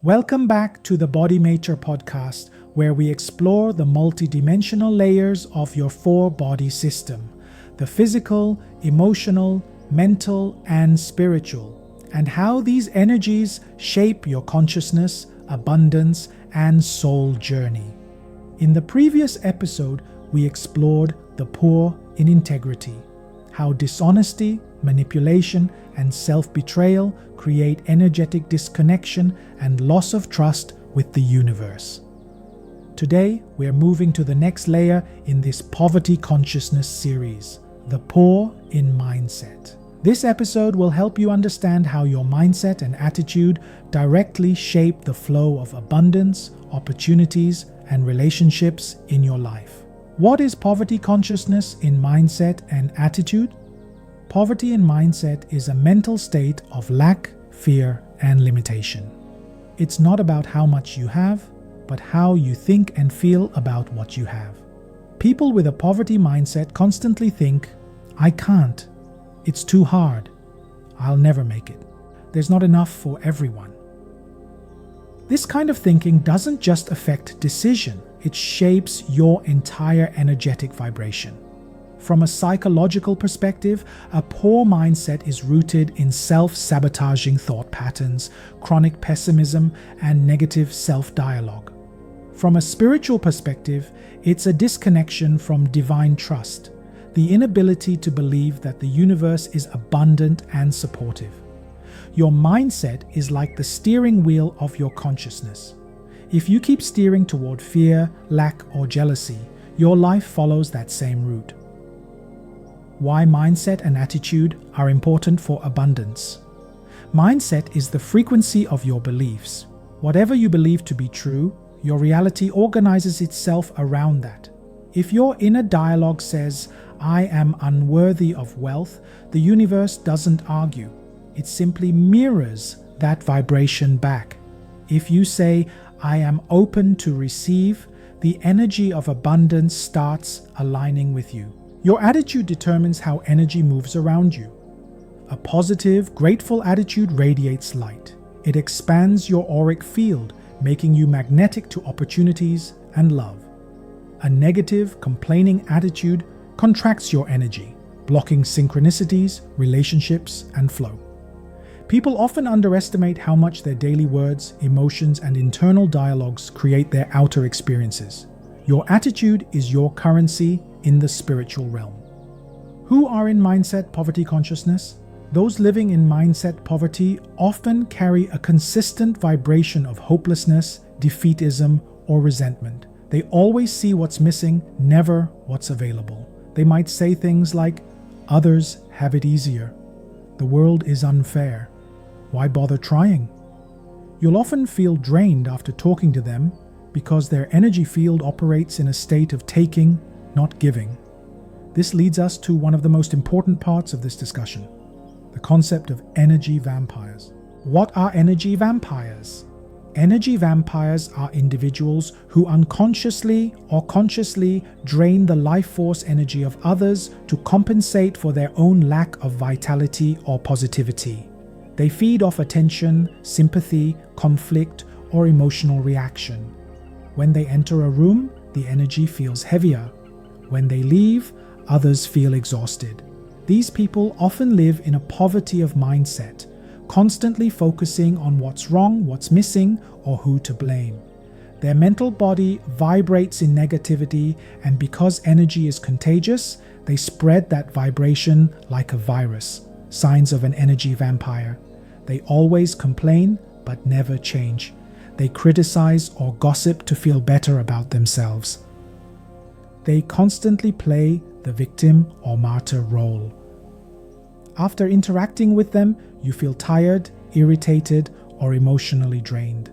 Welcome back to the BodyMaitre Podcast, where we explore the multidimensional layers of your four-body system: the physical, emotional, mental, and spiritual, and how these energies shape your consciousness, abundance, and soul journey. In the previous episode, we explored the poor in integrity, how dishonesty, manipulation, and self-betrayal create energetic disconnection and loss of trust with the universe. Today, we are moving to the next layer in this poverty consciousness series, the poor in mindset. This episode will help you understand how your mindset and attitude directly shape the flow of abundance, opportunities, and relationships in your life. What is poverty consciousness in mindset and attitude? Poverty in mindset is a mental state of lack, fear, and limitation. It's not about how much you have, but how you think and feel about what you have. People with a poverty mindset constantly think, "I can't. It's too hard. I'll never make it. There's not enough for everyone." This kind of thinking doesn't just affect decision, it shapes your entire energetic vibration. From a psychological perspective, a poor mindset is rooted in self-sabotaging thought patterns, chronic pessimism, and negative self-dialogue. From a spiritual perspective, it's a disconnection from divine trust, the inability to believe that the universe is abundant and supportive. Your mindset is like the steering wheel of your consciousness. If you keep steering toward fear, lack, or jealousy, your life follows that same route. Why mindset and attitude are important for abundance. Mindset is the frequency of your beliefs. Whatever you believe to be true, your reality organizes itself around that. If your inner dialogue says, "I am unworthy of wealth," the universe doesn't argue. It simply mirrors that vibration back. If you say, "I am open to receive," the energy of abundance starts aligning with you. Your attitude determines how energy moves around you. A positive, grateful attitude radiates light. It expands your auric field, making you magnetic to opportunities and love. A negative, complaining attitude contracts your energy, blocking synchronicities, relationships, and flow. People often underestimate how much their daily words, emotions, and internal dialogues create their outer experiences. Your attitude is your currency in the spiritual realm. Who are in mindset poverty consciousness? Those living in mindset poverty often carry a consistent vibration of hopelessness, defeatism, or resentment. They always see what's missing, never what's available. They might say things like, "Others have it easier. The world is unfair. Why bother trying?" You'll often feel drained after talking to them because their energy field operates in a state of taking, not giving. This leads us to one of the most important parts of this discussion, the concept of energy vampires. What are energy vampires? Energy vampires are individuals who unconsciously or consciously drain the life force energy of others to compensate for their own lack of vitality or positivity. They feed off attention, sympathy, conflict, or emotional reaction. When they enter a room, the energy feels heavier. When they leave, others feel exhausted. These people often live in a poverty of mindset, constantly focusing on what's wrong, what's missing, or who to blame. Their mental body vibrates in negativity, and because energy is contagious, they spread that vibration like a virus. Signs of an energy vampire. They always complain, but never change. They criticize or gossip to feel better about themselves. They constantly play the victim or martyr role. After interacting with them, you feel tired, irritated, or emotionally drained.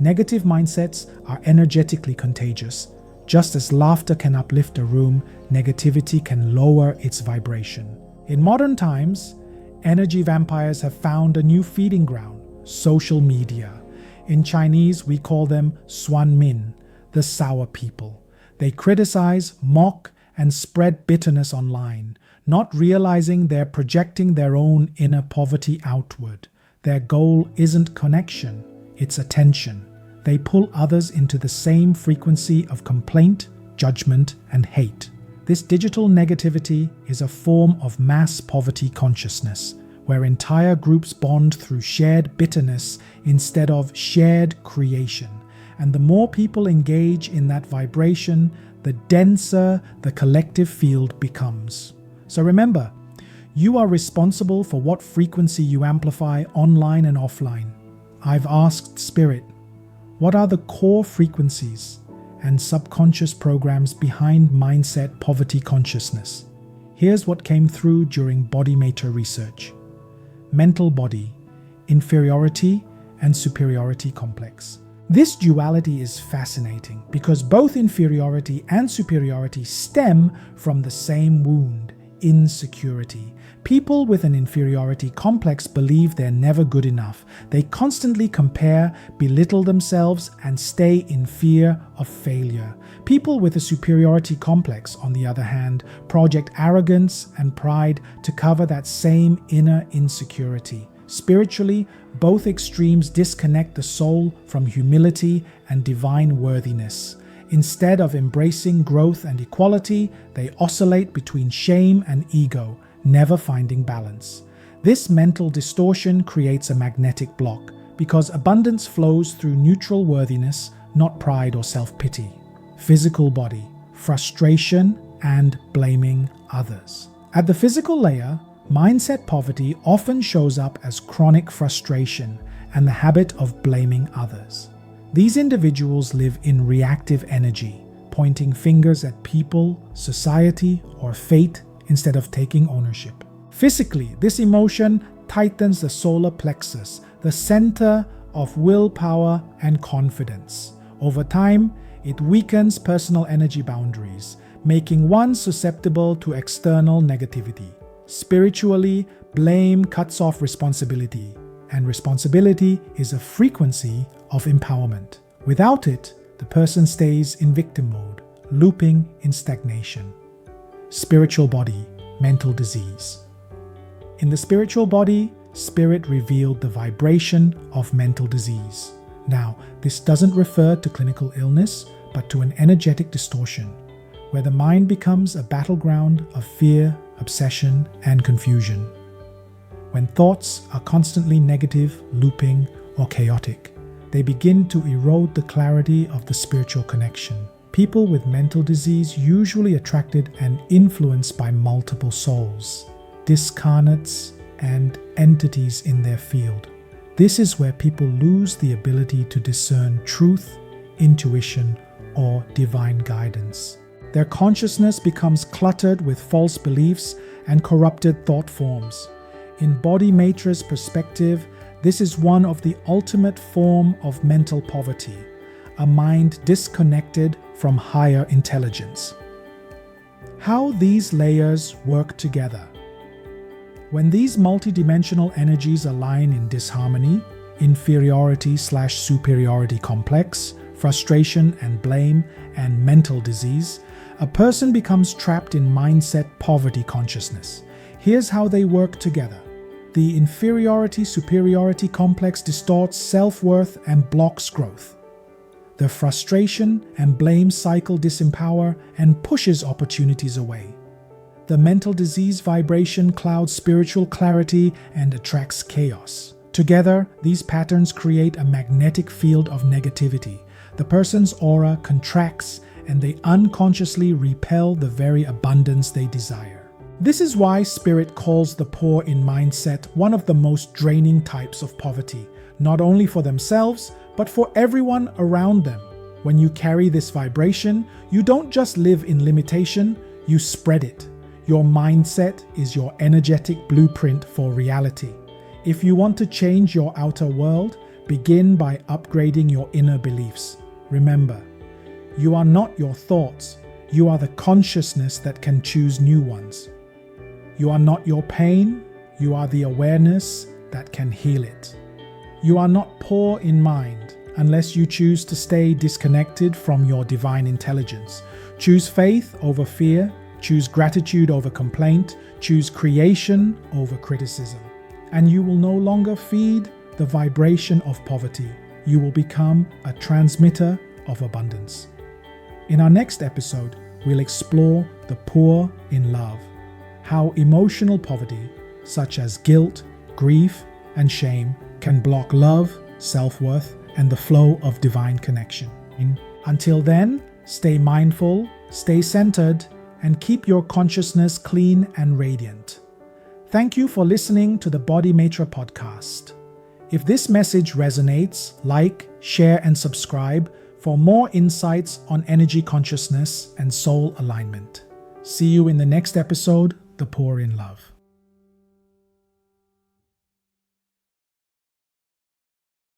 Negative mindsets are energetically contagious. Just as laughter can uplift a room, negativity can lower its vibration. In modern times, energy vampires have found a new feeding ground: social media. In Chinese, we call them Suan Min, the sour people. They criticize, mock, and spread bitterness online, not realizing they're projecting their own inner poverty outward. Their goal isn't connection, It's attention. They pull others into the same frequency of complaint, judgment, and hate. This digital negativity is a form of mass poverty consciousness, where entire groups bond through shared bitterness instead of shared creation. And the more people engage in that vibration, the denser the collective field becomes. So remember, you are responsible for what frequency you amplify online and offline. I've asked Spirit, what are the core frequencies and subconscious programs behind mindset poverty consciousness? Here's what came through during BodyMaitre research. Mental body, inferiority and superiority complex. This duality is fascinating because both inferiority and superiority stem from the same wound, insecurity. People with an inferiority complex believe they're never good enough. They constantly compare, belittle themselves, and stay in fear of failure. People with a superiority complex, on the other hand, project arrogance and pride to cover that same inner insecurity. Spiritually, both extremes disconnect the soul from humility and divine worthiness. Instead of embracing growth and equality, they oscillate between shame and ego, never finding balance. This mental distortion creates a magnetic block because abundance flows through neutral worthiness, not pride or self-pity. Physical body, frustration, and blaming others. At the physical layer, mindset poverty often shows up as chronic frustration and the habit of blaming others. These individuals live in reactive energy, pointing fingers at people, society, or fate instead of taking ownership. Physically, this emotion tightens the solar plexus, the center of willpower and confidence. Over time, it weakens personal energy boundaries, making one susceptible to external negativity. Spiritually, blame cuts off responsibility, and responsibility is a frequency of empowerment. Without it, the person stays in victim mode, looping in stagnation. Spiritual body, mental disease. In the spiritual body, Spirit revealed the vibration of mental disease. Now, this doesn't refer to clinical illness, but to an energetic distortion, where the mind becomes a battleground of fear, obsession, and confusion. When thoughts are constantly negative, looping, or chaotic, they begin to erode the clarity of the spiritual connection. People with mental disease usually attracted and influenced by multiple souls, discarnates, and entities in their field. This is where people lose the ability to discern truth, intuition, or divine guidance. Their consciousness becomes cluttered with false beliefs and corrupted thought forms. In BodyMaitre's perspective, this is one of the ultimate form of mental poverty, a mind disconnected from higher intelligence. How these layers work together. When these multidimensional energies align in disharmony, inferiority/superiority complex, frustration and blame, and mental disease, a person becomes trapped in mindset poverty consciousness. Here's how they work together. The inferiority-superiority complex distorts self-worth and blocks growth. The frustration and blame cycle disempower and pushes opportunities away. The mental disease vibration clouds spiritual clarity and attracts chaos. Together, these patterns create a magnetic field of negativity. The person's aura contracts and they unconsciously repel the very abundance they desire. This is why Spirit calls the poor in mindset one of the most draining types of poverty, not only for themselves, but for everyone around them. When you carry this vibration, you don't just live in limitation, you spread it. Your mindset is your energetic blueprint for reality. If you want to change your outer world, begin by upgrading your inner beliefs. Remember, you are not your thoughts, you are the consciousness that can choose new ones. You are not your pain, you are the awareness that can heal it. You are not poor in mind unless you choose to stay disconnected from your divine intelligence. Choose faith over fear, choose gratitude over complaint, choose creation over criticism. And you will no longer feed the vibration of poverty. you will become a transmitter of abundance. In our next episode, we'll explore the poor in love, how emotional poverty, such as guilt, grief, and shame, can block love, self-worth, and the flow of divine connection. Until then, stay mindful, stay centered, and keep your consciousness clean and radiant. Thank you for listening to the BodyMaitre Podcast. If this message resonates, like, share, and subscribe for more insights on energy consciousness and soul alignment. See you in the next episode, The Poor in Love.